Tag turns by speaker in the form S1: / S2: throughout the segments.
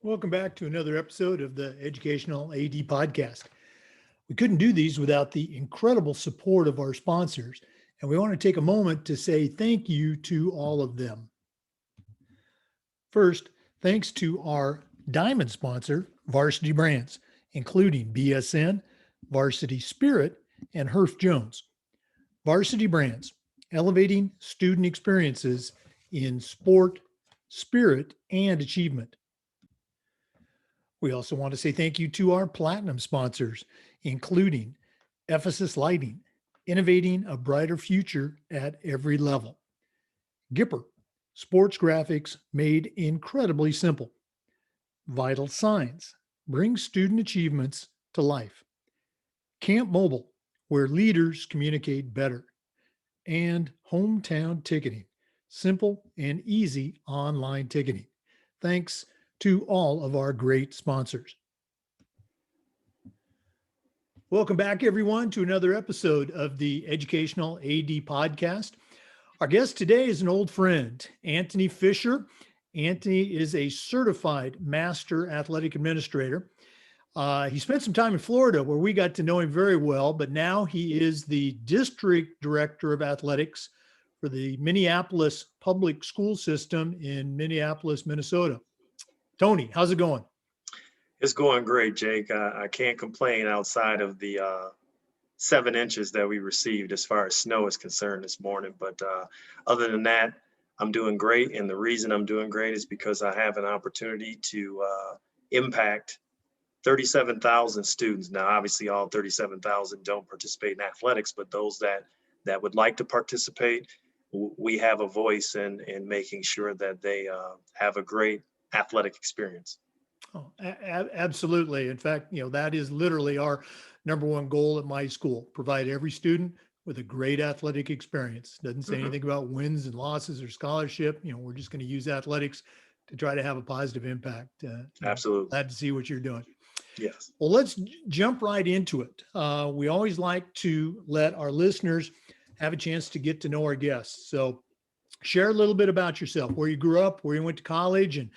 S1: Welcome back to another episode of the Educational AD Podcast. We couldn't do these without the incredible support of our sponsors, and we want to take a moment to say thank you to all of them. First, thanks to our diamond sponsor, Varsity Brands, including BSN, Varsity Spirit, and Herff Jones. Varsity Brands, elevating student experiences in sport, spirit, and achievement. We also want to say thank you to our platinum sponsors, including Ephesus Lighting, innovating a brighter future at every level. Gipper, sports graphics made incredibly simple. Vital Signs, bring student achievements to life. Camp Mobile, where leaders communicate better. And Hometown Ticketing, simple and easy online ticketing. Thanks to all of our great sponsors. Welcome back, everyone, to another episode of the Educational AD Podcast. Our guest today is an old friend, Antony Fisher. Antony is a certified master athletic administrator. He spent some time in Florida where we got to know him very well, but now he is the district director of athletics for the Minneapolis Public School system in Minneapolis, Minnesota. Tony, how's it going?
S2: It's going great, Jake. I can't complain outside of the 7 inches that we received as far as snow is concerned this morning. But other than that, I'm doing great. And the reason I'm doing great is because I have an opportunity to impact 37,000 students. Now, obviously, all 37,000 don't participate in athletics, but those that would like to participate, we have a voice in making sure that they have a great athletic experience.
S1: Oh, absolutely. In fact, that is literally our number one goal at my school, provide every student with a great athletic experience. Doesn't say anything about wins and losses or scholarship. We're just going to use athletics to try to have a positive impact.
S2: Absolutely.
S1: Glad to see what you're doing.
S2: Yes.
S1: Well, let's jump right into it. We always like to let our listeners have a chance to get to know our guests. So share a little bit about yourself, where you grew up, where you went to college, and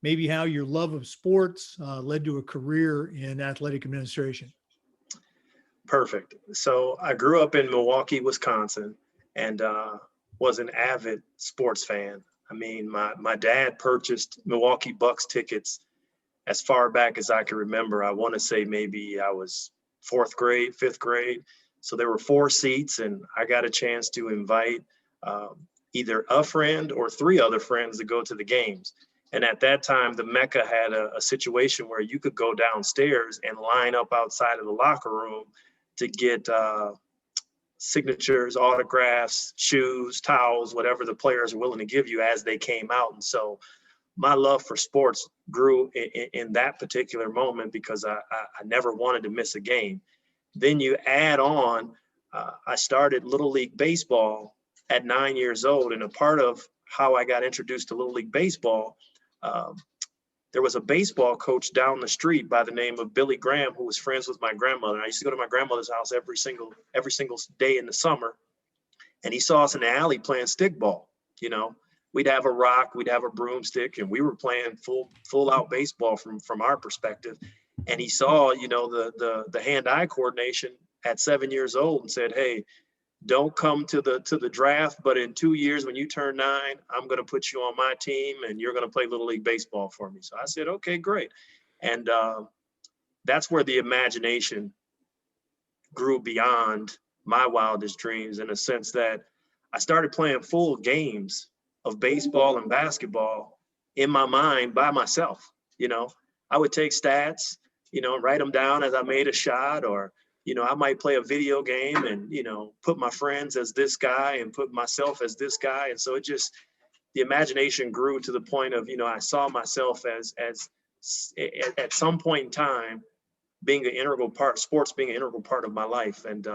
S1: maybe how your love of sports led to a career in athletic administration.
S2: Perfect. So I grew up in Milwaukee, Wisconsin, and was an avid sports fan. I mean, my dad purchased Milwaukee Bucks tickets as far back as I can remember. I want to say maybe I was 4th grade, 5th grade. So there were 4 seats, and I got a chance to invite either a friend or 3 other friends to go to the games. And at that time, the Mecca had a situation where you could go downstairs and line up outside of the locker room to get signatures, autographs, shoes, towels, whatever the players are willing to give you as they came out. And so my love for sports grew in that particular moment because I never wanted to miss a game. Then you add on, I started Little League Baseball at 9 years old. And a part of how I got introduced to Little League Baseball, there was a baseball coach down the street by the name of Billy Graham, who was friends with my grandmother. I used to go to my grandmother's house every single day in the summer, and he saw us in the alley playing stickball. We'd have a rock, we'd have a broomstick, and we were playing full out baseball from our perspective. And he saw, the hand-eye coordination at 7 years old and said, "Hey, don't come to the draft, but in 2 years when you turn 9, I'm going to put you on my team and you're going to play Little League Baseball for me." So I said, "Okay, great." And that's where the imagination grew beyond my wildest dreams, in a sense that I started playing full games of baseball and basketball in my mind by myself. I would take stats, write them down as I made a shot, or I might play a video game and, put my friends as this guy and put myself as this guy. And so the imagination grew to the point of, I saw myself as at some point in time being sports being an integral part of my life. And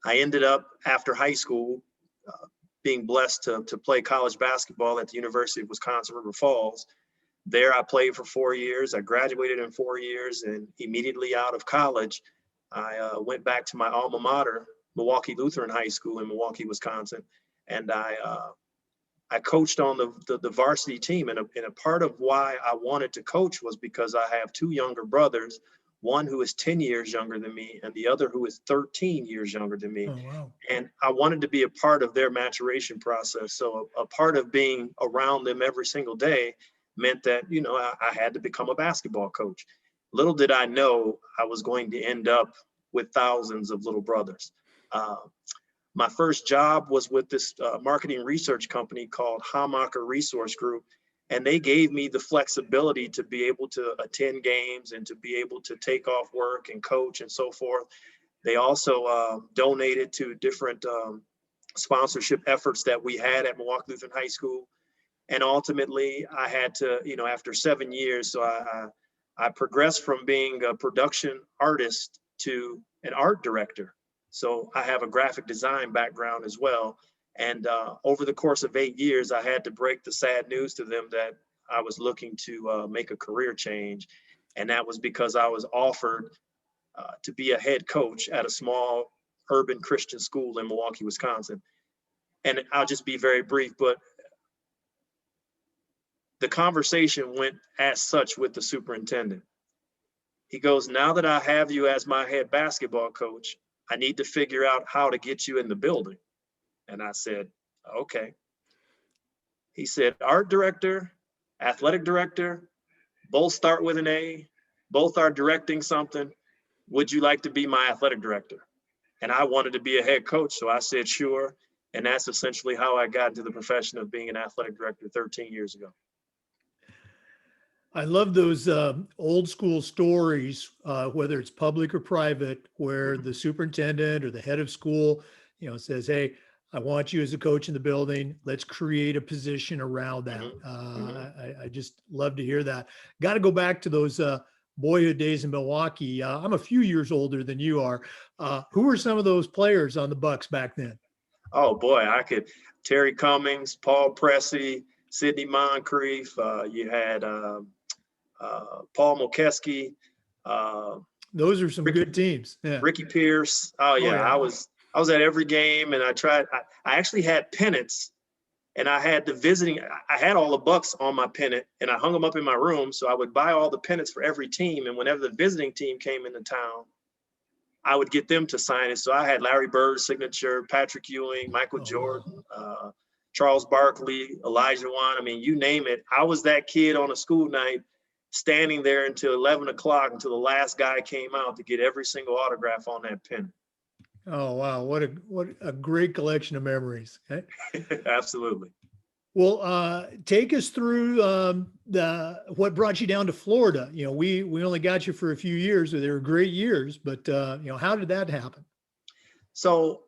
S2: I ended up, after high school, being blessed to play college basketball at the University of Wisconsin River Falls. There I played for 4 years. I graduated in 4 years, and immediately out of college, I went back to my alma mater, Milwaukee Lutheran High School in Milwaukee, Wisconsin, and I I coached on the varsity team, and a part of why I wanted to coach was because I have two younger brothers, one who is 10 years younger than me, and the other who is 13 years younger than me.
S1: Oh, wow.
S2: And I wanted to be a part of their maturation process. So a part of being around them every single day meant that, you know, I had to become a basketball coach. Little did I know I was going to end up with thousands of little brothers. Uh, my first job was with this marketing research company called Hamacher Resource Group. And they gave me the flexibility to be able to attend games and to be able to take off work and coach and so forth. They also donated to different sponsorship efforts that we had at Milwaukee Lutheran High School. And ultimately, I had to, you know, after 7 years, so I progressed from being a production artist to an art director. So I have a graphic design background as well. And over the course of 8 years, I had to break the sad news to them that I was looking to make a career change. And that was because I was offered to be a head coach at a small urban Christian school in Milwaukee, Wisconsin. And I'll just be very brief, but the conversation went as such with the superintendent. He goes, now that I have you as my head basketball coach, I need to figure out how to get you in the building. And I said, okay. He said, art director, athletic director, both start with an A, both are directing something. Would you like to be my athletic director? And I wanted to be a head coach, so I said, sure. And that's essentially how I got into the profession of being an athletic director 13 years ago.
S1: I love those old school stories, whether it's public or private, where the superintendent or the head of school, you know, says, "Hey, I want you as a coach in the building. Let's create a position around that." I just love to hear that. Got to go back to those boyhood days in Milwaukee. I'm a few years older than you are. Who were some of those players on the Bucks back then?
S2: Oh boy, Terry Cummings, Paul Pressey, Sidney Moncrief. You had Paul Mokeski.
S1: Those are some good teams. Yeah.
S2: Ricky Pierce. Oh yeah. I was at every game, and I actually had pennants, and I had I had all the Bucks on my pennant, and I hung them up in my room. So I would buy all the pennants for every team, and whenever the visiting team came into town, I would get them to sign it. So I had Larry Bird's signature, Patrick Ewing, Michael Jordan, Charles Barkley, Elijah Wan. I mean, you name it. I was that kid on a school night standing there until 11 o'clock until the last guy came out to get every single autograph on that pen.
S1: Oh, wow. What a great collection of memories. Okay?
S2: Absolutely.
S1: Well, take us through what brought you down to Florida. You know, we only got you for a few years. They were great years, but you know, how did that happen?
S2: So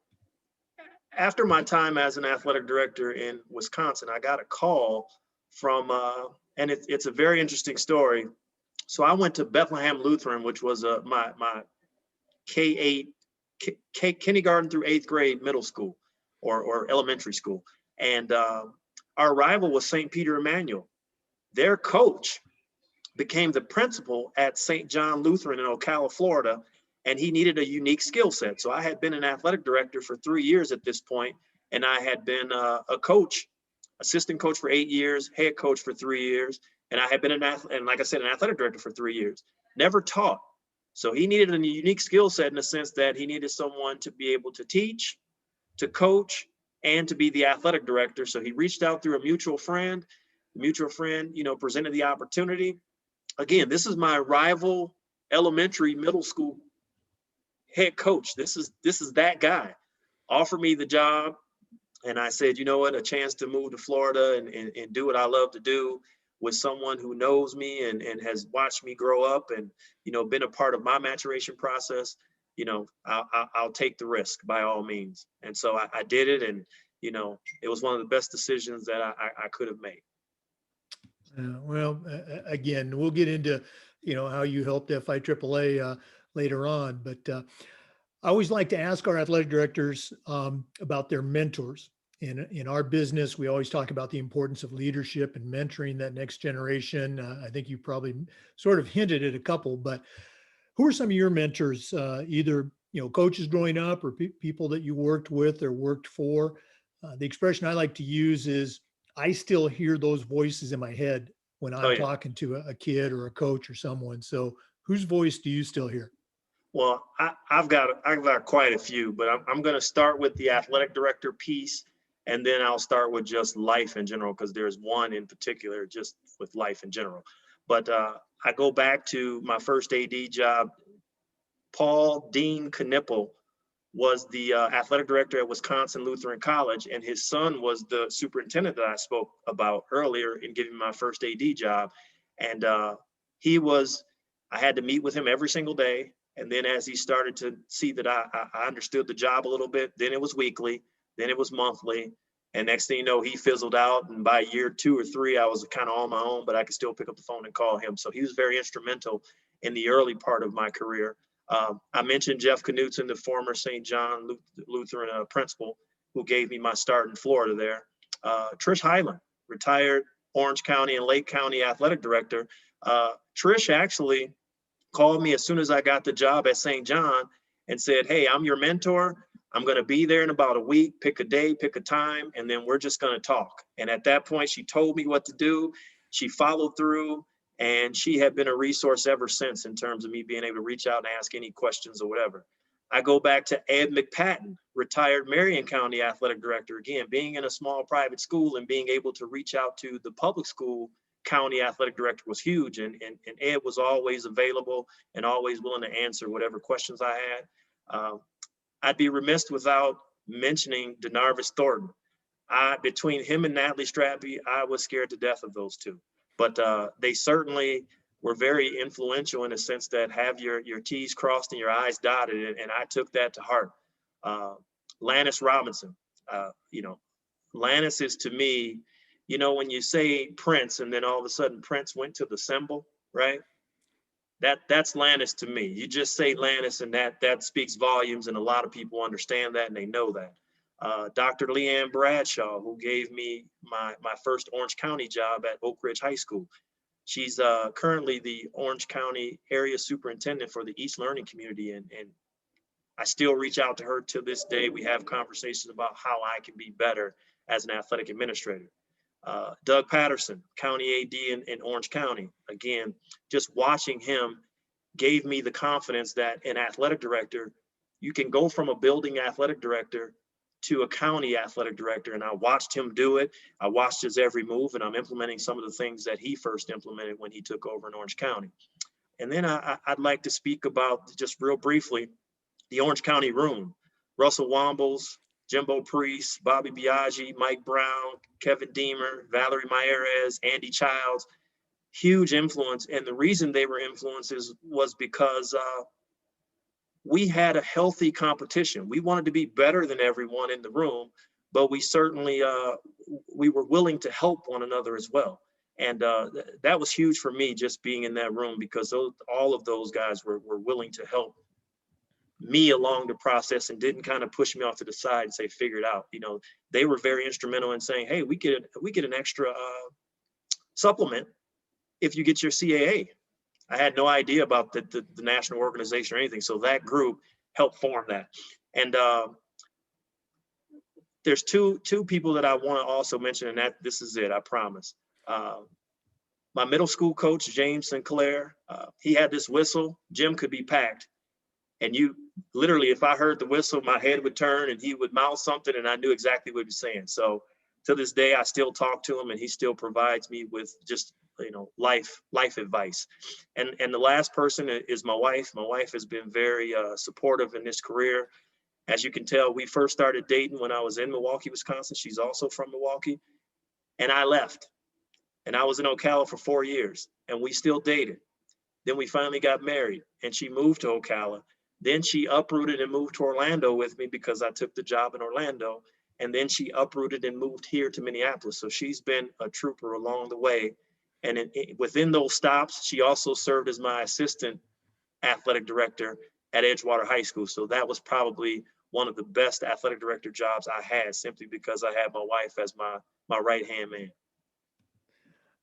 S2: after my time as an athletic director in Wisconsin, I got a call from, and it's a very interesting story. So I went to Bethlehem Lutheran, which was my K-8, kindergarten through 8th grade middle school or elementary school. And our rival was St. Peter Emmanuel. Their coach became the principal at St. John Lutheran in Ocala, Florida, and he needed a unique skill set. So I had been an athletic director for 3 years at this point, and I had been a coach, assistant coach for 8 years, head coach for 3 years, and I had been an athletic director for 3 years. Never taught. So he needed a unique skill set in the sense that he needed someone to be able to teach, to coach, and to be the athletic director. So he reached out through a mutual friend. The mutual friend, you know, presented the opportunity. Again, this is my rival elementary, middle school head coach. This is that guy. Offered me the job. And I said, you know what, a chance to move to Florida and do what I love to do with someone who knows me and has watched me grow up and, you know, been a part of my maturation process. You know, I'll take the risk by all means. And so I did it. And, you know, it was one of the best decisions that I could have made.
S1: Well, again, we'll get into, you know, how you helped FIAAA later on. But I always like to ask our athletic directors about their mentors. In our business, we always talk about the importance of leadership and mentoring that next generation. I think you probably sort of hinted at a couple, but who are some of your mentors, either, you know, coaches growing up or people that you worked with or worked for? The expression I like to use is, I still hear those voices in my head when
S2: Oh
S1: I'm
S2: yeah.
S1: talking to a kid or a coach or someone. So whose voice do you still hear?
S2: Well, I've got quite a few, but I'm going to start with the athletic director piece, and then I'll start with just life in general because there's one in particular just with life in general. But I go back to my first AD job. Paul Dean Knipple was the athletic director at Wisconsin Lutheran College, and his son was the superintendent that I spoke about earlier in giving my first AD job. And he was, I had to meet with him every single day. And then as he started to see that I understood the job a little bit, then it was weekly, then it was monthly. And next thing you know, he fizzled out. And by year 2 or 3, I was kind of on my own, but I could still pick up the phone and call him. So he was very instrumental in the early part of my career. I mentioned Jeff Knutson, the former St. John Lutheran principal, who gave me my start in Florida there. Trish Hyland, retired Orange County and Lake County athletic director. Trish actually called me as soon as I got the job at St. John and said, "Hey, I'm your mentor. I'm going to be there in about a week. Pick a day, pick a time, and then we're just going to talk." And at that point, she told me what to do. She followed through. And she had been a resource ever since in terms of me being able to reach out and ask any questions or whatever. I go back to Ed McPatton, retired Marion County athletic director. Again, being in a small private school and being able to reach out to the public school county athletic director was huge. And Ed was always available and always willing to answer whatever questions I had. I'd be remiss without mentioning Denarvis Thornton. Between him and Natalie Strappy, I was scared to death of those two. But they certainly were very influential in the sense that have your T's crossed and your I's dotted, and I took that to heart. Lannis Robinson, Lannis is to me, when you say Prince and then all of a sudden Prince went to the symbol, right? That's Lannis to me. You just say Lannis and that speaks volumes, and a lot of people understand that and they know that. Dr. Leanne Bradshaw, who gave me my first Orange County job at Oak Ridge High School. She's currently the Orange County area superintendent for the East Learning Community. And I still reach out to her to this day. We have conversations about how I can be better as an athletic administrator. Doug Patterson, County AD in Orange County. Again, just watching him gave me the confidence that an athletic director, you can go from a building athletic director to a county athletic director. And I watched him do it. I watched his every move, and I'm implementing some of the things that he first implemented when he took over in Orange County. And then I'd like to speak about, just real briefly, the Orange County Room. Russell Wombles, Jimbo Priest, Bobby Biaggi, Mike Brown, Kevin Deemer, Valerie Mayeres, Andy Childs, huge influence. And the reason they were influences was because we had a healthy competition. We wanted to be better than everyone in the room, but we certainly, we were willing to help one another as well. And that was huge for me, just being in that room, because all of those guys were willing to help me along the process and didn't kind of push me off to the side and say, figure it out. They were very instrumental in saying, hey, we get an extra supplement if you get your CAA. I had no idea about the national organization or anything. So that group helped form that. And there's two people that I want to also mention, and that this is it, I promise. My middle school coach, James Sinclair, he had this whistle. Gym could be packed. And you literally, if I heard the whistle, my head would turn and he would mouth something and I knew exactly what he was saying. So to this day, I still talk to him and he still provides me with just, life advice. And the last person is my wife. My wife has been very supportive in this career. As you can tell, we first started dating when I was in Milwaukee, Wisconsin. She's also from Milwaukee. And I left. And I was in Ocala for 4 years and we still dated. Then we finally got married and she moved to Ocala. Then she uprooted and moved to Orlando with me because I took the job in Orlando. And then she uprooted and moved here to Minneapolis. So she's been a trooper along the way. And within those stops, she also served as my assistant athletic director at Edgewater High School. So that was probably one of the best athletic director jobs I had, simply because I had my wife as my right-hand man.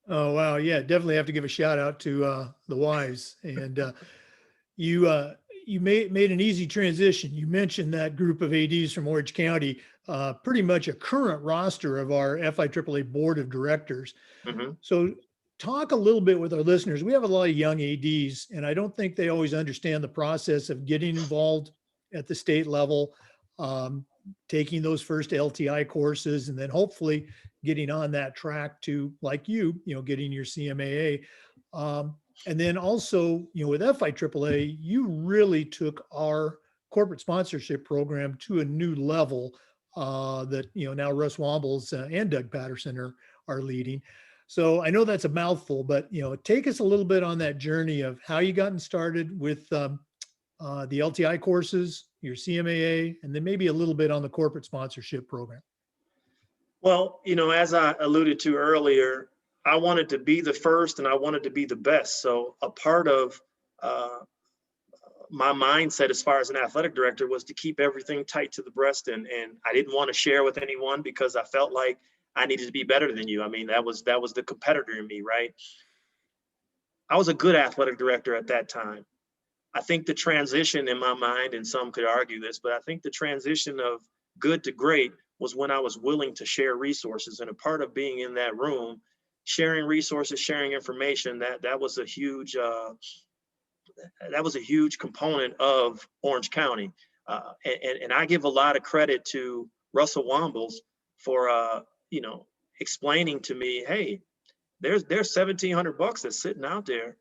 S1: Oh, wow. Yeah, definitely have to give a shout out to the wives. And you made an easy transition. You mentioned that group of ADs from Orange County. pretty much a current roster of our FIAAA board of directors.
S2: Mm-hmm.
S1: So talk a little bit with our listeners. We have a lot of young ADs, and I don't think they always understand the process of getting involved at the state level, taking those first LTI courses, and then hopefully getting on that track to, like you know, getting your CMAA. And then also, you know, with FIAAA, you really took our corporate sponsorship program to a new level that, you know, now Russ Wombles and Doug Patterson are leading. So I know that's a mouthful, but, you know, take us a little bit on that journey of how you gotten started with the LTI courses, your CMAA, and then maybe a little bit on the corporate sponsorship program.
S2: Well, you know, as I alluded to earlier, I wanted to be the first and I wanted to be the best. So a part of my mindset as far as an athletic director was to keep everything tight to the breast. And I didn't want to share with anyone because I felt like I needed to be better than you. I mean, that was the competitor in me, right? I was a good athletic director at that time. I think the transition in my mind, and some could argue this, but I think the transition of good to great was when I was willing to share resources. And a part of being in that room, sharing resources, sharing information, that was a huge component of Orange County. And I give a lot of credit to Russell Wombles for you know, explaining to me, hey, there's $1,700 that's sitting out there.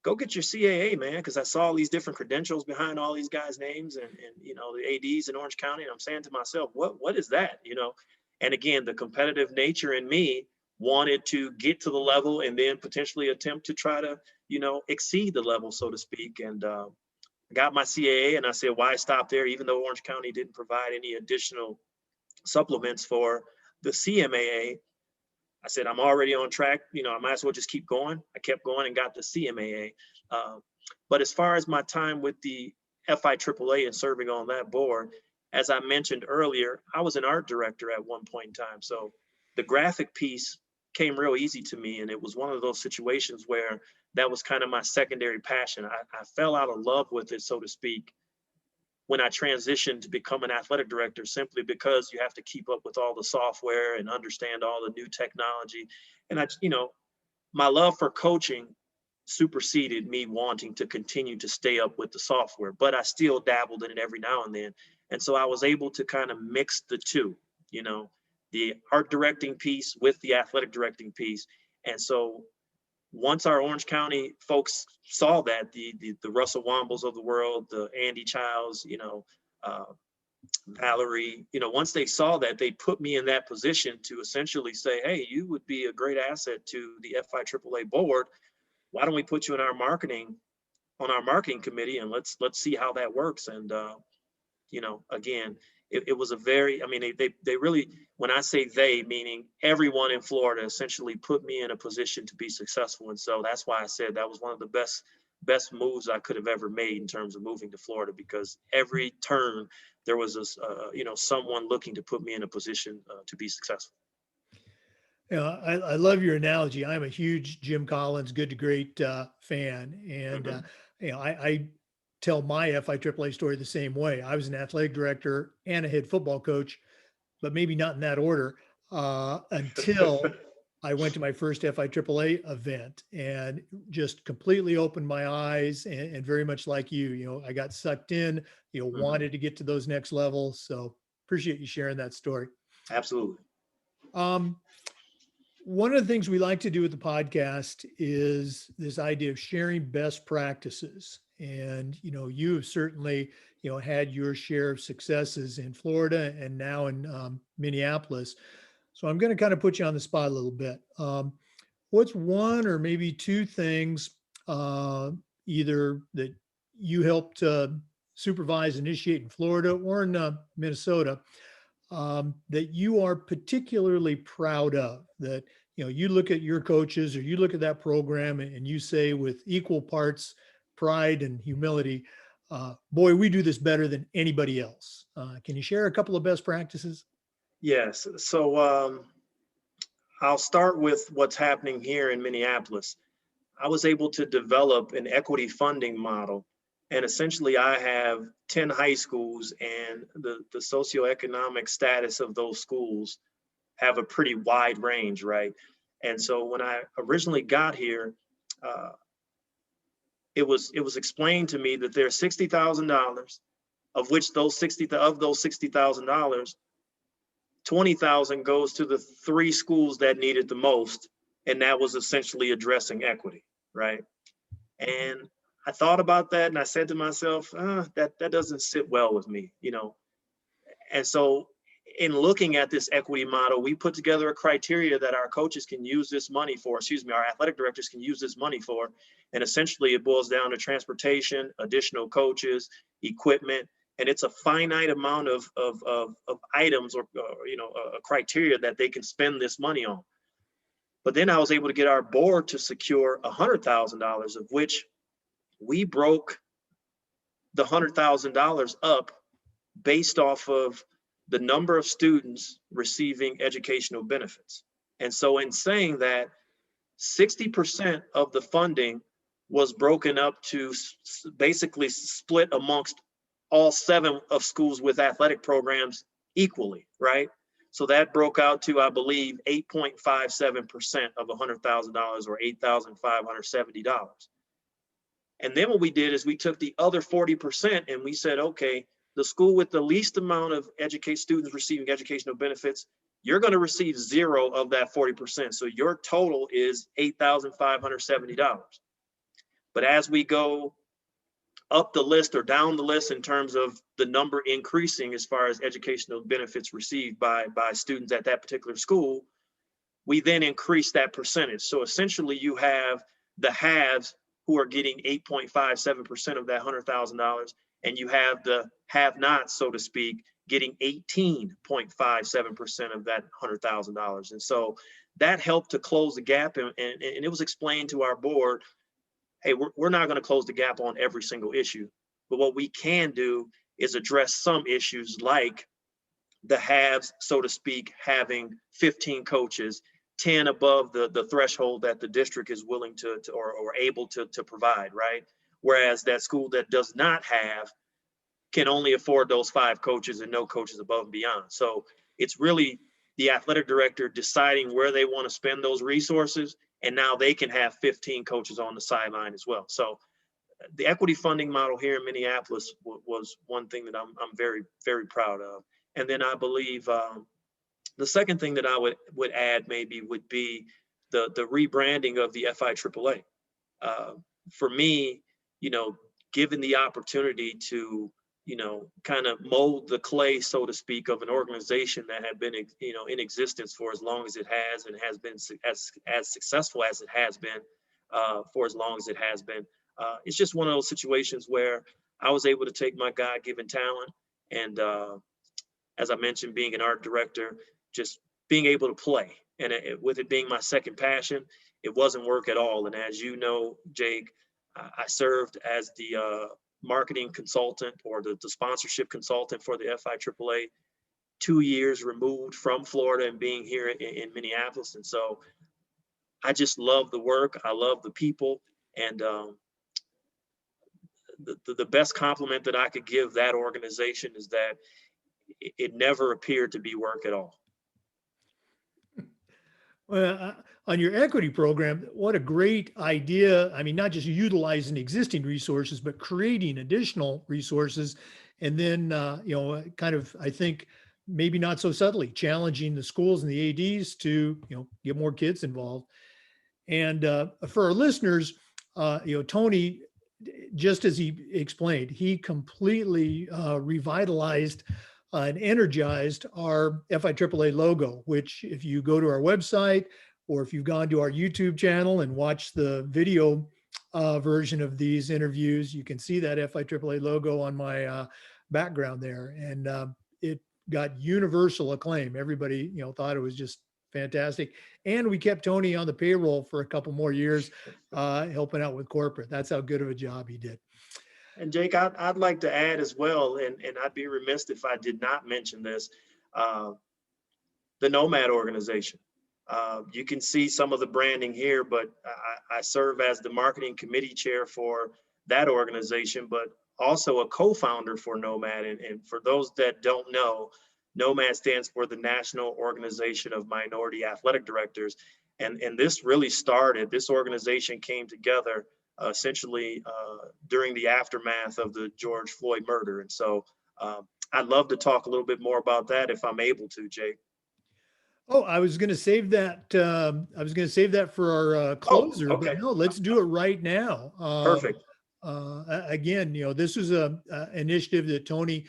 S2: Go get your CAA, man, because I saw all these different credentials behind all these guys' names and you know, the ADs in Orange County. And I'm saying to myself, what is that? You know, and again, the competitive nature in me wanted to get to the level and then potentially attempt to try to, you know, exceed the level, so to speak. And I got my CAA and I said, why stop there? Even though Orange County didn't provide any additional supplements for the CMAA, I said, I'm already on track. You know, I might as well just keep going. I kept going and got the CMAA. But as far as my time with the FIAAA and serving on that board, as I mentioned earlier, I was an art director at one point in time. So the graphic piece came real easy to me. And it was one of those situations where that was kind of my secondary passion. I fell out of love with it, so to speak, when I transitioned to become an athletic director, simply because you have to keep up with all the software and understand all the new technology. And you know, my love for coaching superseded me wanting to continue to stay up with the software, but I still dabbled in it every now and then. And so I was able to kind of mix the two, you know, the art directing piece with the athletic directing piece. And so once our Orange County folks saw that, the Russell Wombles of the world, the Andy Childs, you know, Valerie, you know, once they saw that, they put me in that position to essentially say, hey, you would be a great asset to the FIAAA board. Why don't we put you in our marketing committee, and let's see how that works. And you know, again, it was a very, I mean, they really, when I say they, meaning everyone in Florida, essentially put me in a position to be successful. And so that's why I said that was one of the best moves I could have ever made in terms of moving to Florida, because every turn there was this, you know, someone looking to put me in a position to be successful.
S1: Yeah, I love your analogy. I'm a huge Jim Collins, Good to Great fan. And, you know, I tell my FIAAA story the same way. I was an athletic director and a head football coach, but maybe not in that order, until I went to my first FIAAA event and just completely opened my eyes, and very much like you know, I got sucked in, you know, wanted to get to those next levels. So appreciate you sharing that story.
S2: Absolutely.
S1: One of the things we like to do with the podcast is this idea of sharing best practices. And, you know, you have certainly, you know, had your share of successes in Florida and now in Minneapolis. So I'm going to kind of put you on the spot a little bit. What's one or maybe two things, either that you helped supervise, initiate in Florida or in Minnesota, that you are particularly proud of, that, you know, you look at your coaches or you look at that program and you say with equal parts pride and humility, boy, we do this better than anybody else. Can you share a couple of best practices?
S2: Yes. So I'll start with what's happening here in Minneapolis. I was able to develop an equity funding model. And essentially I have 10 high schools, and the socioeconomic status of those schools have a pretty wide range, right? And so when I originally got here, uh, it was explained to me that there's $60,000, of which those $60,000, 20,000 goes to the 3 schools that need it the most, and that was essentially addressing equity, right? And I thought about that, and I said to myself, that doesn't sit well with me, you know. And so in looking at this equity model, we put together a criteria that our coaches can use this money for, excuse me, our athletic directors can use this money for. And essentially it boils down to transportation, additional coaches, equipment, and it's a finite amount of items or you know, a criteria that they can spend this money on. But then I was able to get our board to secure $100,000, of which we broke the $100,000 up based off of the number of students receiving educational benefits. And so in saying that, 60% of the funding was broken up to basically split amongst all 7 of schools with athletic programs equally, right? So that broke out to, I believe, 8.57% of $100,000, or $8,570. And then what we did is we took the other 40% and we said, okay, the school with the least amount of students receiving educational benefits, you're going to receive 0 of that 40%. So your total is $8,570. But as we go up the list or down the list in terms of the number increasing as far as educational benefits received by students at that particular school, we then increase that percentage. So essentially you have the haves who are getting 8.57% of that $100,000, and you have the have-nots, so to speak, getting 18.57% of that $100,000. And so that helped to close the gap, and it was explained to our board, hey, we're not going to close the gap on every single issue, but what we can do is address some issues, like the haves, so to speak, having 15 coaches, 10 above the threshold that the district is willing to or able to provide, right? Whereas that school that does not have can only afford those 5 coaches and no coaches above and beyond. So it's really the athletic director deciding where they want to spend those resources, and now they can have 15 coaches on the sideline as well. So the equity funding model here in Minneapolis was one thing that I'm very, very proud of. And then I believe the second thing that I would add maybe would be the rebranding of the FIAAA. For me, you know, given the opportunity to, you know, kind of mold the clay, so to speak, of an organization that had been, you know, in existence for as long as it has, and has been as successful as it has been for as long as it has been. It's just one of those situations where I was able to take my God-given talent, and as I mentioned, being an art director, just being able to play. And with it being my second passion, it wasn't work at all. And as you know, Jake, I served as the marketing consultant, or the sponsorship consultant for the FIAAA, 2 years removed from Florida and being here in Minneapolis. And so I just love the work. I love the people. And the best compliment that I could give that organization is that it never appeared to be work at all.
S1: Well, on your equity program, what a great idea. I mean, not just utilizing existing resources, but creating additional resources. And then, you know, kind of, I think, maybe not so subtly challenging the schools and the ADs to, you know, get more kids involved. And for our listeners, you know, Tony, just as he explained, he completely revitalized and energized our FIAAA logo, which if you go to our website, or if you've gone to our YouTube channel and watched the video version of these interviews, you can see that FIAAA logo on my background there. And it got universal acclaim. Everybody, you know, thought it was just fantastic. And we kept Tony on the payroll for a couple more years, helping out with corporate. That's how good of a job he did.
S2: And Jake, I'd like to add as well, and I'd be remiss if I did not mention this, the NOMAD organization. You can see some of the branding here, but I serve as the marketing committee chair for that organization. But also a co-founder for NOMAD. And for those that don't know, NOMAD stands for the National Organization of Minority Athletic Directors. And this really started, this organization came together essentially during the aftermath of the George Floyd murder. And so I'd love to talk a little bit more about that if I'm able to, Jake.
S1: Oh, I was going to save that. I was going to save that for our closer,
S2: okay.
S1: but no, let's do it right now.
S2: Perfect.
S1: Again, this is a initiative that Tony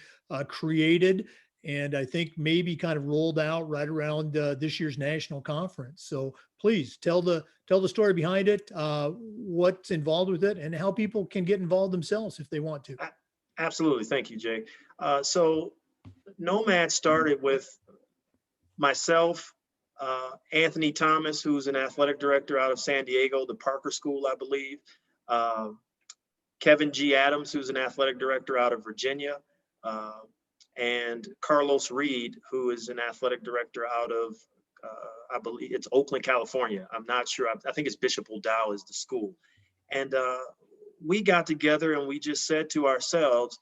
S1: created, and I think maybe kind of rolled out right around this year's national conference. So please tell the story behind it, what's involved with it, and how people can get involved themselves if they want to.
S2: Absolutely. Thank you, Jake. So NOMAD started with myself, Anthony Thomas, who's an athletic director out of San Diego, the Parker School, I believe. Kevin G. Adams, who's an athletic director out of Virginia. And Carlos Reed, who is an athletic director out of, I believe it's Oakland, California. I'm not sure. I think it's Bishop O'Dowd is the school. And we got together and we just said to ourselves,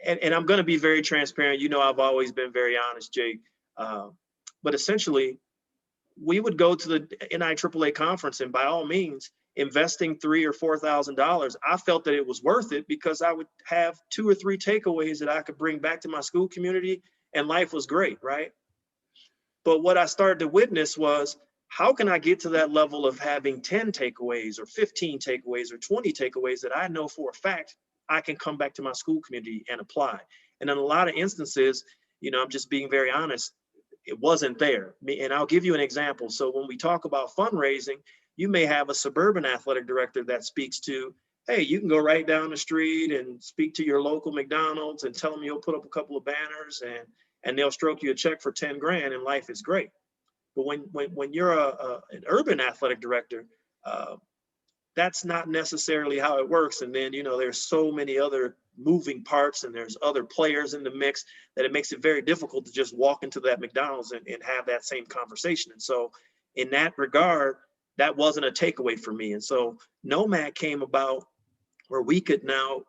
S2: and I'm going to be very transparent. I've always been very honest, Jake. But essentially, we would go to the NIAAA conference, and by all means, investing $3,000 or $4,000, I felt that it was worth it because I would have 2 or 3 takeaways that I could bring back to my school community, and life was great, right? But what I started to witness was, how can I get to that level of having 10 takeaways or 15 takeaways or 20 takeaways that I know for a fact I can come back to my school community and apply? And in a lot of instances, I'm just being very honest, it wasn't there. And I'll give you an example. So when we talk about fundraising, you may have a suburban athletic director that speaks to, hey, you can go right down the street and speak to your local McDonald's and tell them you'll put up a couple of banners and they'll stroke you a check for 10 grand and life is great. But when you're an urban athletic director, that's not necessarily how it works. And then, there's so many other moving parts and there's other players in the mix that it makes it very difficult to just walk into that McDonald's and have that same conversation. And so in that regard, that wasn't a takeaway for me. And so NOMAD came about where we could now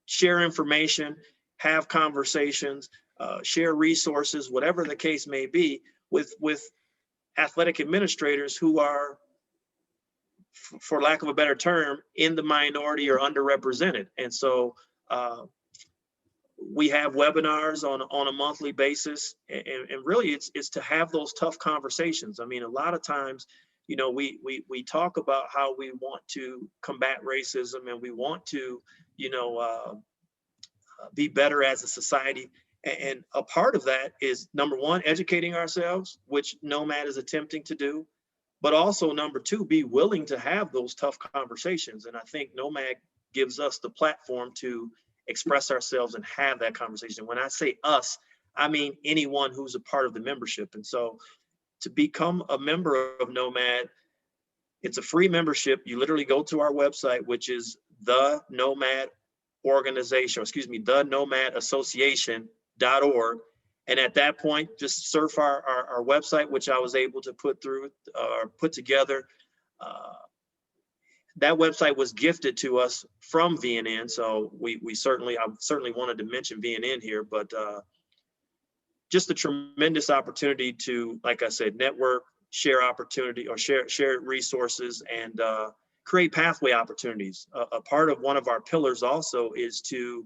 S2: share information, have conversations, share resources, whatever the case may be, with athletic administrators who are, for lack of a better term, in the minority or underrepresented. And so we have webinars on a monthly basis, and really it's to have those tough conversations. I mean, a lot of times, we talk about how we want to combat racism and we want to, be better as a society. And a part of that is, number one, educating ourselves, which NOMAD is attempting to do. But also, number two, be willing to have those tough conversations. And I think NOMAD gives us the platform to express ourselves and have that conversation. When I say us, I mean anyone who's a part of the membership. And so to become a member of NOMAD, it's a free membership. You literally go to our website, which is the NOMAD Association.org. And at that point, just surf our website, which I was able to put together. That website was gifted to us from VNN. So I certainly wanted to mention VNN here, but just a tremendous opportunity to, like I said, network, share opportunity, or share resources, and create pathway opportunities. A part of one of our pillars also is to,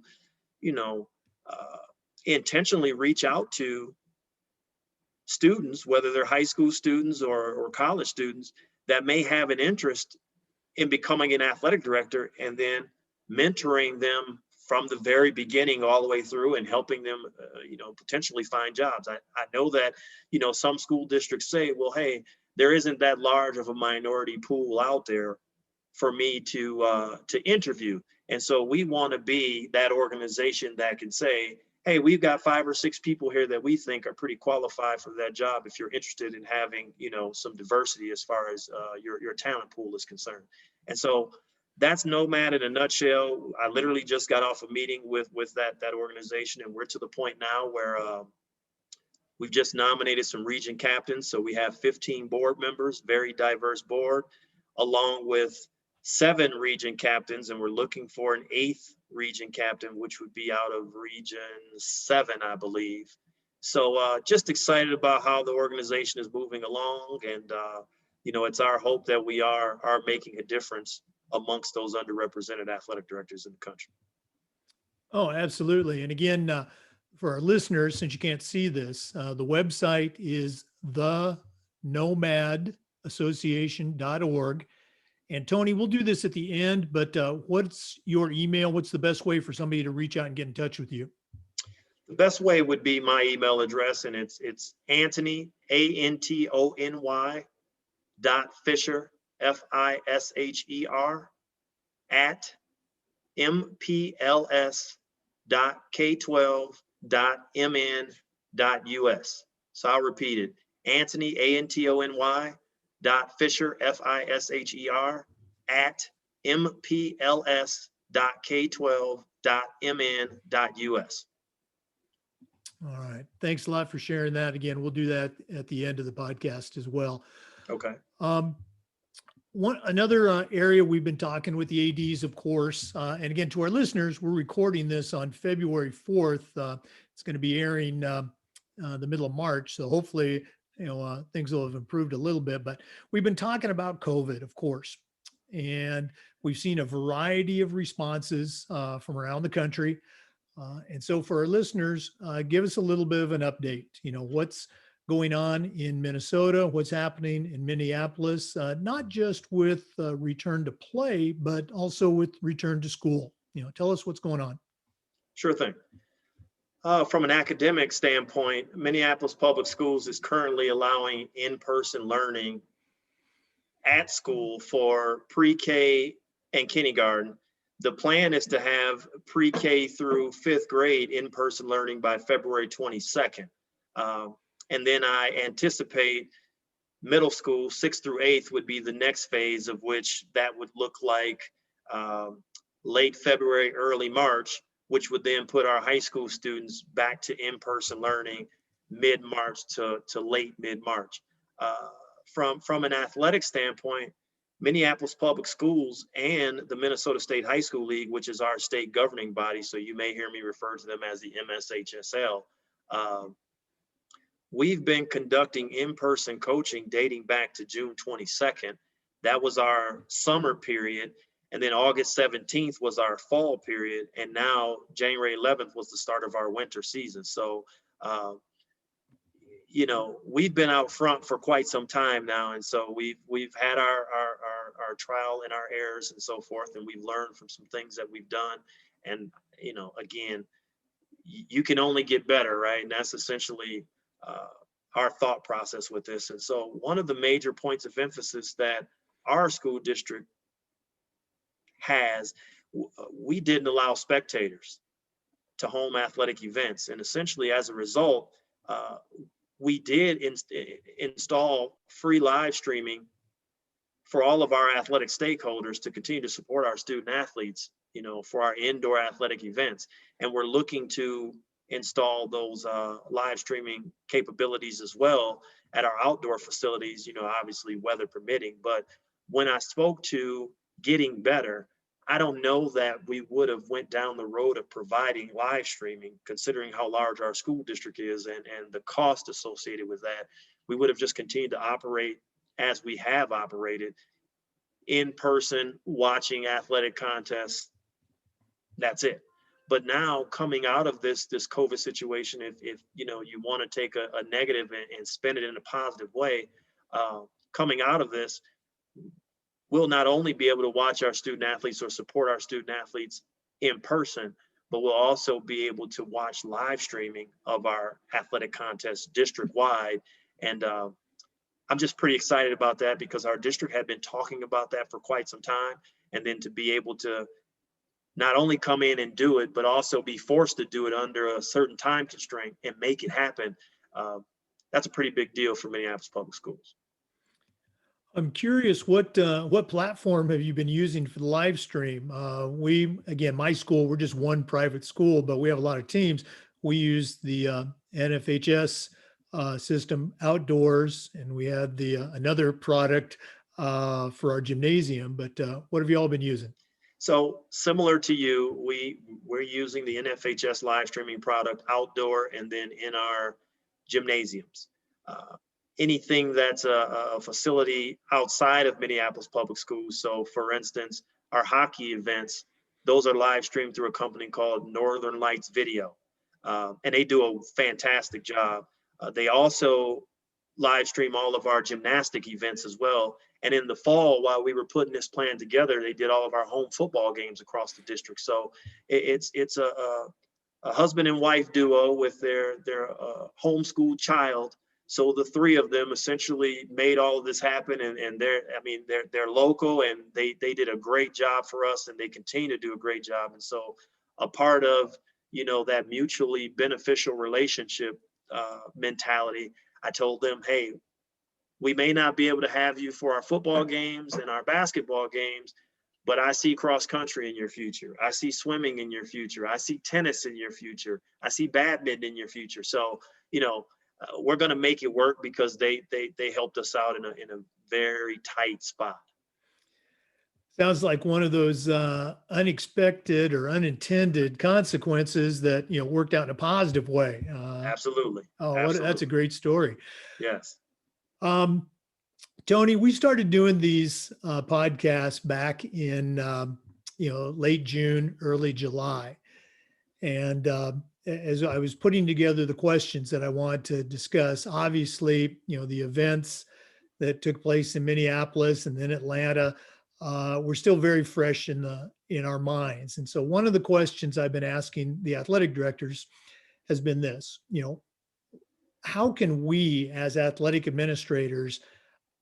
S2: intentionally reach out to students, whether they're high school students or college students, that may have an interest in becoming an athletic director, and then mentoring them from the very beginning all the way through and helping them, potentially find jobs. I know that, some school districts say, well, hey, there isn't that large of a minority pool out there for me to interview. And so we want to be that organization that can say, hey, we've got 5 or 6 people here that we think are pretty qualified for that job if you're interested in having, some diversity as far as your talent pool is concerned. And so that's NOMAD in a nutshell. I literally just got off a meeting with that organization, and we're to the point now where we've just nominated some region captains. So we have 15 board members, very diverse board, along with 7 region captains, and we're looking for an 8th region captain, which would be out of region 7, I believe. So just excited about how the organization is moving along. And, it's our hope that we are making a difference amongst those underrepresented athletic directors in the country.
S1: Oh, absolutely. And again, for our listeners, since you can't see this, the website is the nomadassociation.org. And Tony, we'll do this at the end, but what's your email? What's the best way for somebody to reach out and get in touch with you?
S2: The best way would be my email address, and it's Antony, Antony .Fisher, FISHER at mpls.k12.mn.us. So I'll repeat it. Antony, Antony .Fisher, FISHER at mpls.k12.mn.us.
S1: All right. Thanks a lot for sharing that. Again, we'll do that at the end of the podcast as well.
S2: Okay.
S1: Another area we've been talking with the ADs, of course, and again, to our listeners, we're recording this on February 4th. It's going to be airing the middle of March. So hopefully, things will have improved a little bit, but we've been talking about COVID, of course, and we've seen a variety of responses from around the country. And so for our listeners, give us a little bit of an update. What's going on in Minnesota, what's happening in Minneapolis, not just with return to play, but also with return to school. Tell us what's going on.
S2: Sure thing. From an academic standpoint, Minneapolis Public Schools is currently allowing in-person learning at school for pre-K and kindergarten. The plan is to have pre-K through 5th grade in-person learning by February 22nd. And then I anticipate middle school, 6th through 8th, would be the next phase, of which that would look like late February, early March, which would then put our high school students back to in-person learning mid-March to late mid-March. From an athletic standpoint, Minneapolis Public Schools and the Minnesota State High School League, which is our state governing body, so you may hear me refer to them as the MSHSL, we've been conducting in-person coaching dating back to June 22nd. That was our summer period. And then August 17th was our fall period. And now January 11th was the start of our winter season. So, we've been out front for quite some time now. And so we've had our trial and our errors and so forth. And we've learned from some things that we've done. And, again, you can only get better, right? And that's essentially our thought process with this. And so one of the major points of emphasis that our school district has, we didn't allow spectators to home athletic events. And essentially as a result, we did install free live streaming for all of our athletic stakeholders to continue to support our student athletes, for our indoor athletic events. And we're looking to install those live streaming capabilities as well at our outdoor facilities, obviously weather permitting. But when I spoke to getting better, I don't know that we would have went down the road of providing live streaming, considering how large our school district is and the cost associated with that. We would have just continued to operate as we have operated, in person, watching athletic contests. That's it. But now coming out of this COVID situation, if you want to take a negative and spin it in a positive way, coming out of this, we'll not only be able to watch our student athletes or support our student athletes in person, but we'll also be able to watch live streaming of our athletic contests district-wide. And I'm just pretty excited about that, because our district had been talking about that for quite some time. And then to be able to not only come in and do it, but also be forced to do it under a certain time constraint and make it happen, that's a pretty big deal for Minneapolis Public Schools.
S1: I'm curious, what platform have you been using for the live stream? My school, we're just one private school, but we have a lot of teams. We use the NFHS system outdoors, and we had another product for our gymnasium, but what have you all been using?
S2: So similar to you, we're using the NFHS live streaming product outdoor and then in our gymnasiums. Uh, Anything that's a facility outside of Minneapolis Public Schools. So for instance, our hockey events, those are live streamed through a company called Northern Lights Video. And they do a fantastic job. They also live stream all of our gymnastic events as well. And in the fall, while we were putting this plan together, they did all of our home football games across the district. So it's a husband and wife duo with their homeschooled child. So the three of them essentially made all of this happen, and they're local, and they did a great job for us, and they continue to do a great job. And so a part of that mutually beneficial relationship mentality, I told them, hey, we may not be able to have you for our football games and our basketball games, but I see cross country in your future. I see swimming in your future. I see tennis in your future. I see badminton in your future. So, we're going to make it work because they helped us out in a very tight spot.
S1: Sounds like one of those unexpected or unintended consequences that worked out in a positive way.
S2: Absolutely.
S1: Oh,
S2: Absolutely.
S1: that's a great story.
S2: Yes.
S1: Tony, we started doing these podcasts back in late June, early July, and as I was putting together the questions that I wanted to discuss, obviously, the events that took place in Minneapolis and then Atlanta were still very fresh in our minds. And so one of the questions I've been asking the athletic directors has been this, how can we as athletic administrators,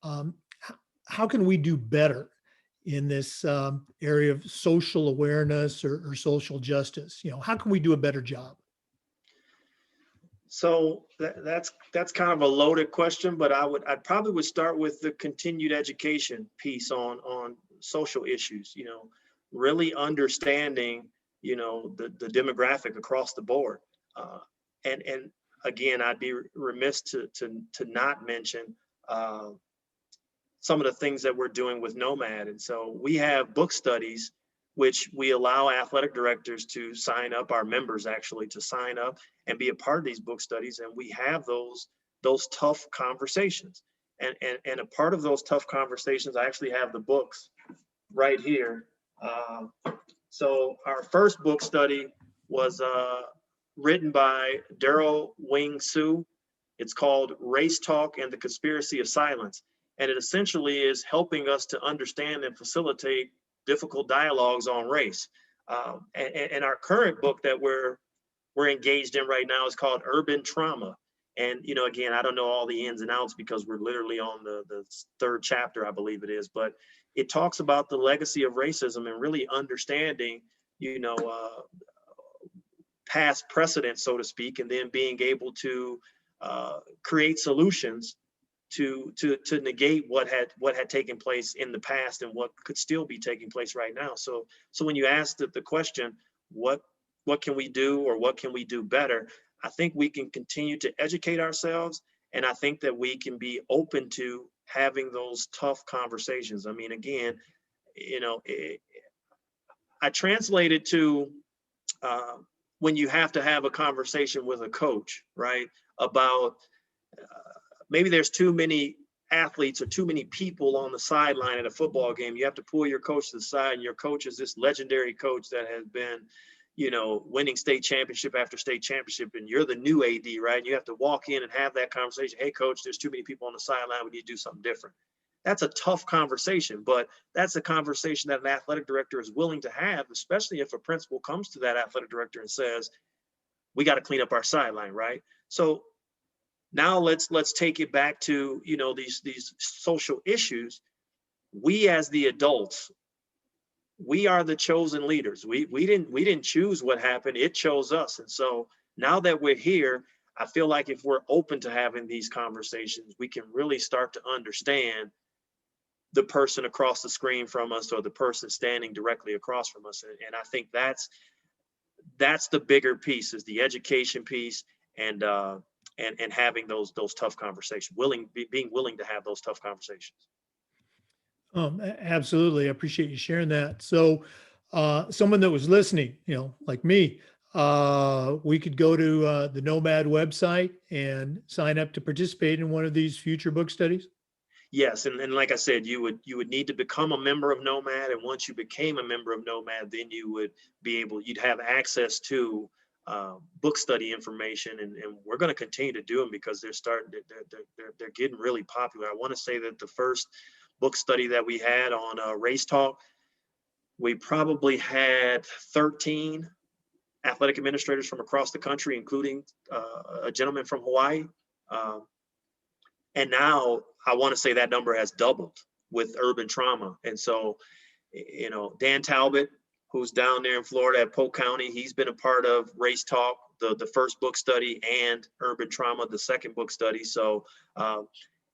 S1: how can we do better in this area of social awareness or social justice? How can we do a better job?
S2: So that's kind of a loaded question, but I'd probably start with the continued education piece on social issues, really understanding, the demographic across the board. And again, I'd be remiss to not mention some of the things that we're doing with NOMAD. And so we have book studies, which we allow athletic directors to sign up, our members actually to sign up and be a part of these book studies. And we have those tough conversations. And a part of those tough conversations, I actually have the books right here. So our first book study was written by Daryl Wing Sue. It's called Race Talk and the Conspiracy of Silence. And it essentially is helping us to understand and facilitate difficult dialogues on race. And our current book that we're engaged in right now is called Urban Trauma. And, again, I don't know all the ins and outs because we're literally on the third chapter, I believe it is, but it talks about the legacy of racism and really understanding, past precedent, so to speak, and then being able to create solutions to negate what had taken place in the past and what could still be taking place right now. So when you ask the question, what can we do or what can we do better? I think we can continue to educate ourselves, and I think that we can be open to having those tough conversations. I mean, again, I translate it to when you have to have a conversation with a coach, right, about maybe there's too many athletes or too many people on the sideline at a football game. You have to pull your coach to the side, and your coach is this legendary coach that has been, winning state championship after state championship, and you're the new AD, right? And you have to walk in and have that conversation. Hey, coach, there's too many people on the sideline. We need to do something different. That's a tough conversation, but that's a conversation that an athletic director is willing to have, especially if a principal comes to that athletic director and says, we got to clean up our sideline, right? So now let's take it back to, these social issues. We as the adults, we are the chosen leaders. We didn't choose what happened. It chose us. And so now that we're here, I feel like if we're open to having these conversations, we can really start to understand the person across the screen from us or the person standing directly across from us. And I think that's the bigger piece, is the education piece and having those tough conversations, being willing to have those tough conversations.
S1: Absolutely. I appreciate you sharing that. So, someone that was listening, like me, we could go to the NOMAD website and sign up to participate in one of these future book studies.
S2: Yes, and like I said, you would need to become a member of Nomad, and once you became a member of Nomad, then you'd have access to book study information, and we're going to continue to do them because they're getting really popular. I want to say that the first book study that we had on Race Talk, we probably had 13 athletic administrators from across the country, including a gentleman from Hawaii. Um, and now I want to say that number has doubled with urban trauma. And so, Dan Talbot, who's down there in Florida at Polk County, he's been a part of Race Talk, the first book study, and Urban Trauma, the second book study. So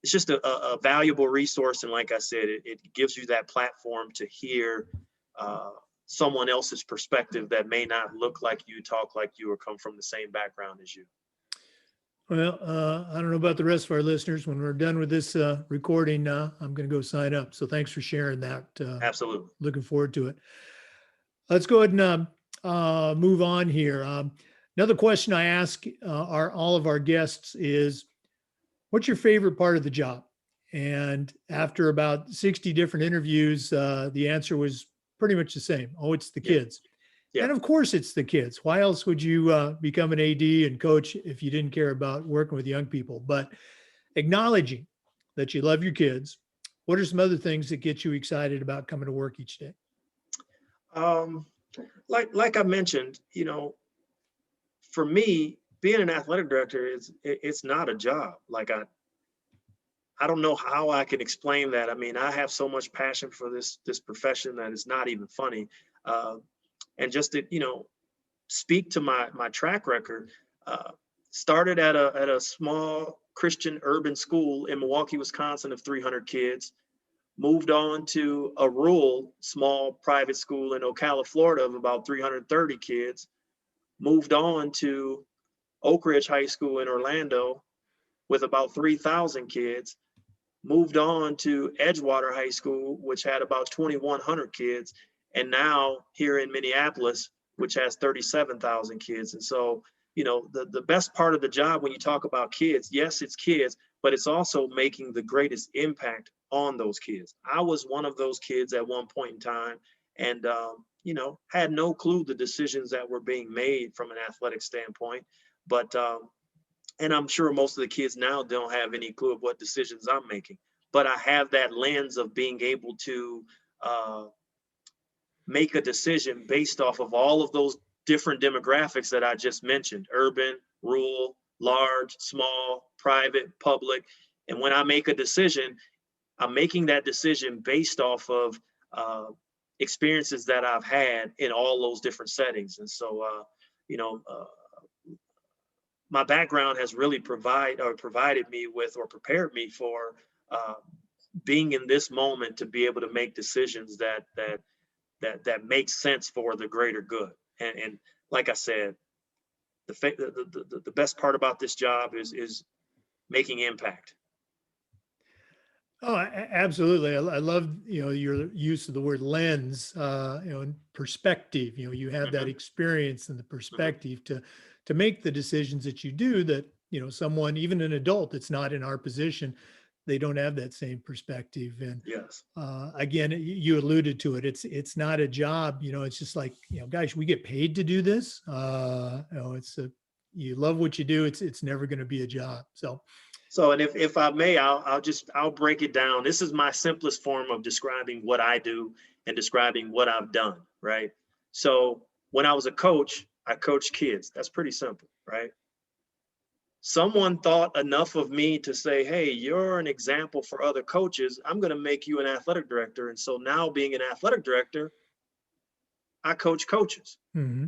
S2: it's just a valuable resource. And like I said, it gives you that platform to hear someone else's perspective that may not look like you, talk like you, or come from the same background as you.
S1: Well, I don't know about the rest of our listeners. When we're done with this recording, I'm going to go sign up. So thanks for sharing that.
S2: Absolutely.
S1: Looking forward to it. Let's go ahead and move on here. Another question I ask all of our guests is, what's your favorite part of the job? And after about 60 different interviews, the answer was pretty much the same. Oh, it's the kids. Yeah. And of course it's the kids. Why else would you become an AD and coach if you didn't care about working with young people? But acknowledging that you love your kids, what are some other things that get you excited about coming to work each day?
S2: Like I mentioned, for me, being an athletic director it's not a job. Like I don't know how I can explain that. I mean, I have so much passion for this profession that it's not even funny. And just to speak to my track record, started at a small Christian urban school in Milwaukee, Wisconsin, of 300 kids. Moved on to a rural small private school in Ocala, Florida, of about 330 kids. Moved on to Oak Ridge High School in Orlando with about 3,000 kids. Moved on to Edgewater High School, which had about 2,100 kids. And now here in Minneapolis, which has 37,000 kids. And so, the best part of the job when you talk about kids, yes, it's kids, but it's also making the greatest impact on those kids. I was one of those kids at one point in time, and, had no clue the decisions that were being made from an athletic standpoint. But, and I'm sure most of the kids now don't have any clue of what decisions I'm making. But I have that lens of being able to make a decision based off of all of those different demographics that I just mentioned: urban, rural, large, small, private, public. And when I make a decision, I'm making that decision based off of experiences that I've had in all those different settings. And so, my background has really provided me with, or prepared me for being in this moment to be able to make decisions that make sense for the greater good. And like I said, the best part about this job is making impact.
S1: Oh, absolutely. I love, your use of the word lens, and perspective. You have that experience and the perspective to make the decisions that you do that, someone, even an adult that's not in our position, they don't have that same perspective. And
S2: yes,
S1: again, you alluded to it. It's not a job. It's just like, guys, we get paid to do this. You love what you do. It's never going to be a job.
S2: So, and if I may, I'll break it down. This is my simplest form of describing what I do and describing what I've done, right? So when I was a coach, I coached kids. That's pretty simple, right? Someone thought enough of me to say, hey, you're an example for other coaches. I'm going to make you an athletic director. And so now, being an athletic director, I coach coaches.
S1: Mm-hmm.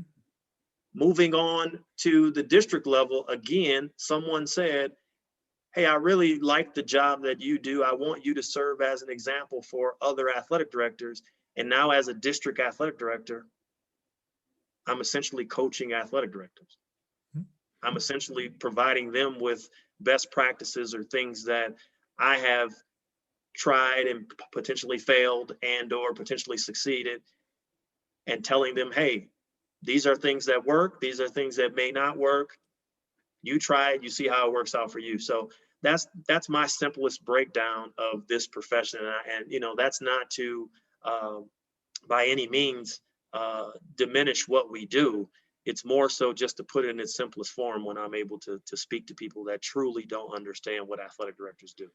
S2: Moving on to the district level, again, someone said, hey, I really like the job that you do. I want you to serve as an example for other athletic directors. And now, as a district athletic director, I'm essentially coaching athletic directors. I'm essentially providing them with best practices or things that I have tried and potentially failed and or potentially succeeded, and telling them, hey, these are things that work, these are things that may not work. You try it, you see how it works out for you. So that's my simplest breakdown of this profession. And you know, that's not to by any means diminish what we do. It's more so just to put it in its simplest form when I'm able to speak to people that truly don't understand what athletic directors do.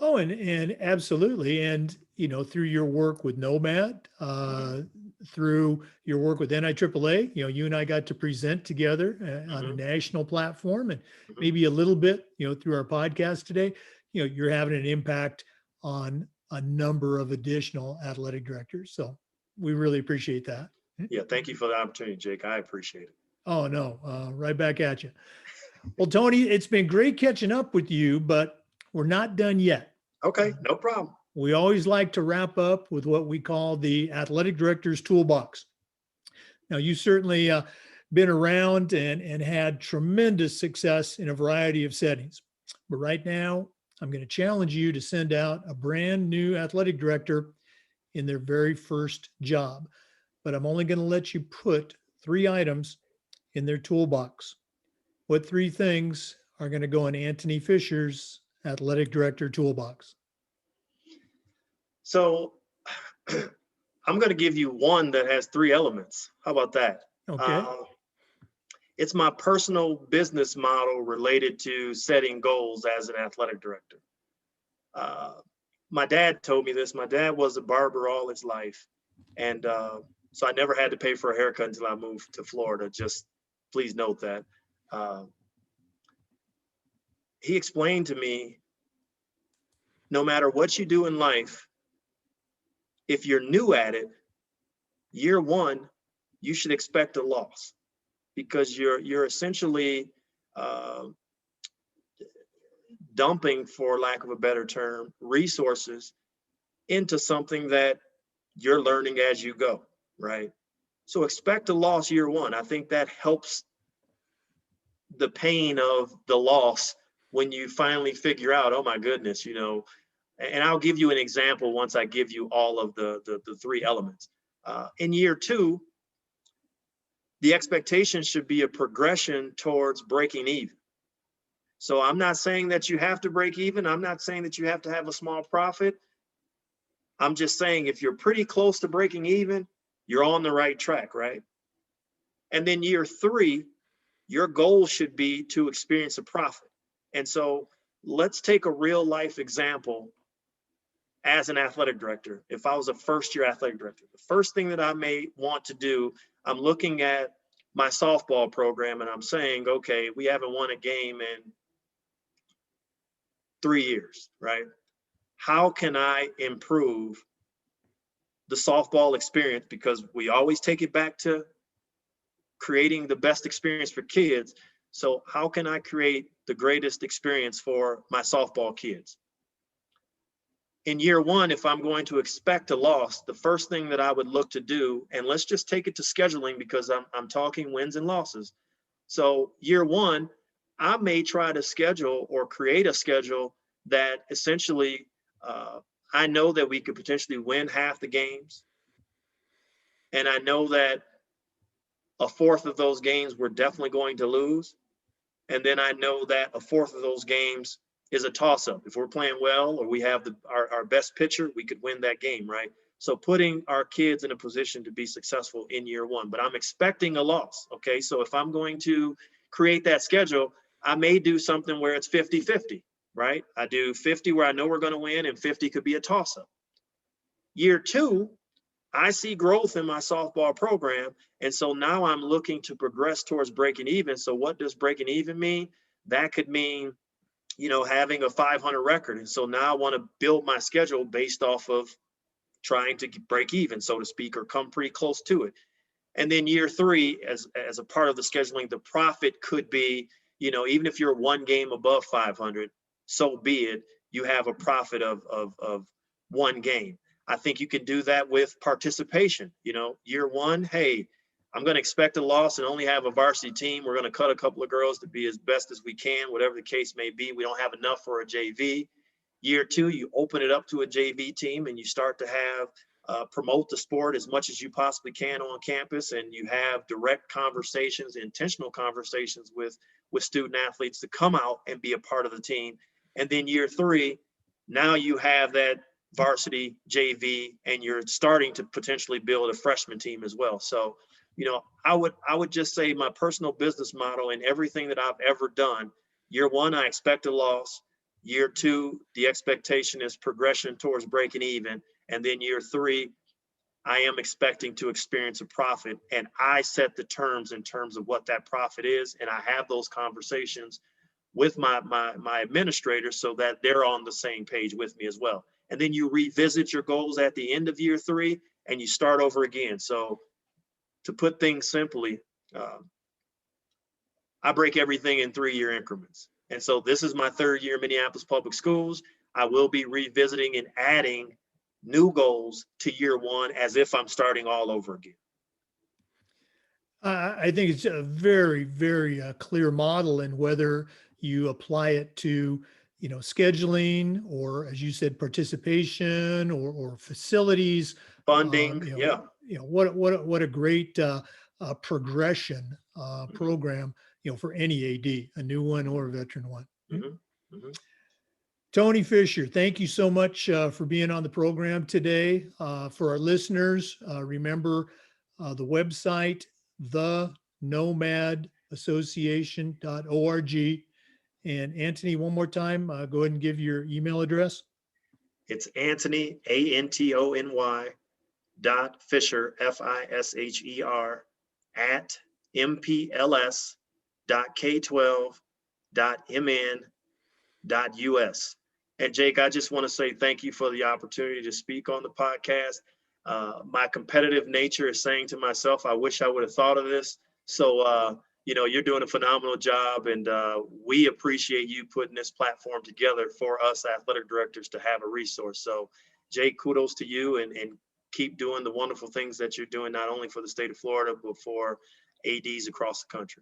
S1: Oh, and absolutely. And, you know, through your work with NOMAD, through your work with NIAAA, you know, you and I got to present together on a national platform, and maybe a little bit, you know, through our podcast today, you know, you're having an impact on a number of additional athletic directors. So we really appreciate that.
S2: Yeah, thank you for the opportunity, Jake. I appreciate it.
S1: Oh, no, right back at you. Well, Tony, it's been great catching up with you, but we're not done yet.
S2: Okay, no problem.
S1: We always like to wrap up with what we call the athletic director's toolbox. Now, you certainly been around and had tremendous success in a variety of settings. But right now, I'm going to challenge you to send out a brand new athletic director in their very first job. But I'm only going to let you put 3 items in their toolbox. What 3 things are going to go in Antony Fisher's athletic director toolbox?
S2: So I'm going to give you one that has 3 elements. How about that?
S1: Okay.
S2: It's my personal business model related to setting goals as an athletic director. My dad told me this. My dad was a barber all his life. And so I never had to pay for a haircut until I moved to Florida. Just please note that. He explained to me, no matter what you do in life, if you're new at it, year 1, you should expect a loss, because you're essentially dumping, for lack of a better term, resources into something that you're learning as you go, right? So expect a loss year 1. I think that helps the pain of the loss when you finally figure out, oh my goodness, you know. And I'll give you an example once I give you all of the 3 elements. In year 2, the expectation should be a progression towards breaking even. So I'm not saying that you have to break even. I'm not saying that you have to have a small profit. I'm just saying if you're pretty close to breaking even, you're on the right track, right? And then year 3, your goal should be to experience a profit. And so let's take a real life example. As an athletic director, if I was a first-year athletic director, the first thing that I may want to do, I'm looking at my softball program and I'm saying, okay, we haven't won a game in 3 years, right? How can I improve the softball experience? Because we always take it back to creating the best experience for kids. So how can I create the greatest experience for my softball kids? In year 1, if I'm going to expect a loss, the first thing that I would look to do, and let's just take it to scheduling because I'm talking wins and losses. So year 1, I may try to schedule or create a schedule that essentially I know that we could potentially win half the games. And I know that a fourth of those games we're definitely going to lose. And then I know that a fourth of those games is a toss-up. If we're playing well or we have our best pitcher, we could win that game, right? So putting our kids in a position to be successful in year 1, but I'm expecting a loss, okay? So if I'm going to create that schedule, I may do something where it's 50-50, right? I do 50 where I know we're gonna win and 50 could be a toss-up. Year 2, I see growth in my softball program, and so now I'm looking to progress towards breaking even. So what does breaking even mean? That could mean, you know, having a 500 record. And so now I want to build my schedule based off of trying to break even, so to speak, or come pretty close to it. And then year 3, as a part of the scheduling, the profit could be, you know, even if you're 1 game above 500, so be it, you have a profit of 1 game. I think you can do that with participation. You know, year 1, hey, I'm going to expect a loss and only have a varsity team. We're going to cut a couple of girls to be as best as we can, whatever the case may be. We don't have enough for a JV. Year 2, you open it up to a JV team and you start to have promote the sport as much as you possibly can on campus, and you have direct conversations, intentional conversations with student athletes to come out and be a part of the team. And then year 3, now you have that varsity JV, and you're starting to potentially build a freshman team as well. So, you know, I would just say my personal business model in everything that I've ever done, year 1, I expect a loss. Year 2, the expectation is progression towards breaking even. And then year 3, I am expecting to experience a profit, and I set the terms in terms of what that profit is. And I have those conversations with my administrators so that they're on the same page with me as well. And then you revisit your goals at the end of year 3 and you start over again. So to put things simply, I break everything in 3-year increments. And so this is my 3rd year in Minneapolis Public Schools. I will be revisiting and adding new goals to year 1 as if I'm starting all over again.
S1: I think it's a very, very clear model, and whether you apply it to, you know, scheduling, or, as you said, participation, or facilities,
S2: Funding,
S1: what a great progression program, you know, for any AD, a new one or a veteran one.
S2: Mm-hmm. Mm-hmm.
S1: Tony Fisher, thank you so much for being on the program today. For our listeners, remember the website, the NOMAD Association.org. And Antony, one more time, go ahead and give your email address.
S2: It's Antony, ANTONY .Fisher, FISHER, at mpls.k12.mn.us. And Jake, I just want to say thank you for the opportunity to speak on the podcast. My competitive nature is saying to myself, I wish I would have thought of this. So, you know, you're doing a phenomenal job, and we appreciate you putting this platform together for us athletic directors to have a resource. So, Jake, kudos to you, and keep doing the wonderful things that you're doing, not only for the state of Florida, but for ADs across the country.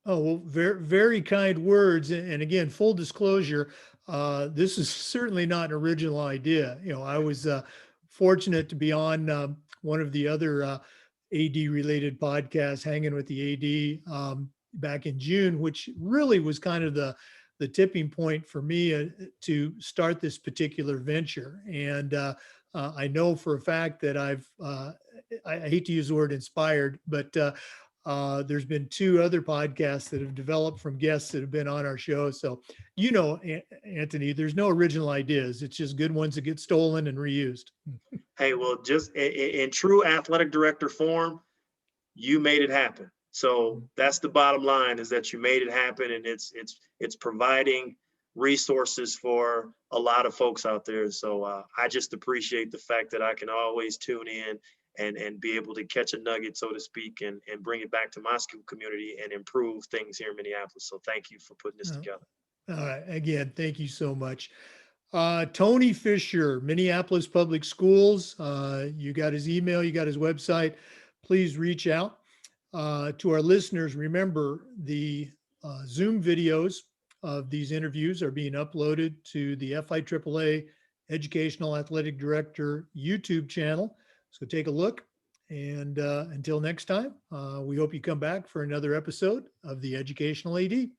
S1: Oh, well, very, very kind words. And again, full disclosure, this is certainly not an original idea. You know, I was fortunate to be on one of the other AD related podcasts, Hanging with the AD, back in June, which really was kind of the tipping point for me to start this particular venture. And I know for a fact that I hate to use the word inspired, but there's been 2 other podcasts that have developed from guests that have been on our show. So, you know, Antony, there's no original ideas. It's just good ones that get stolen and reused.
S2: Hey, well, just in true athletic director form, you made it happen. So that's the bottom line, is that you made it happen, and it's providing resources for a lot of folks out there. So I just appreciate the fact that I can always tune in and be able to catch a nugget, so to speak, and bring it back to my school community and improve things here in Minneapolis. So thank you for putting this together.
S1: Again, thank you so much. Tony Fisher, Minneapolis Public Schools. You got his email, you got his website. Please reach out. To our listeners, remember the Zoom videos of these interviews are being uploaded to the FIAAA Educational Athletic Director YouTube channel. So take a look. And until next time, we hope you come back for another episode of the Educational AD.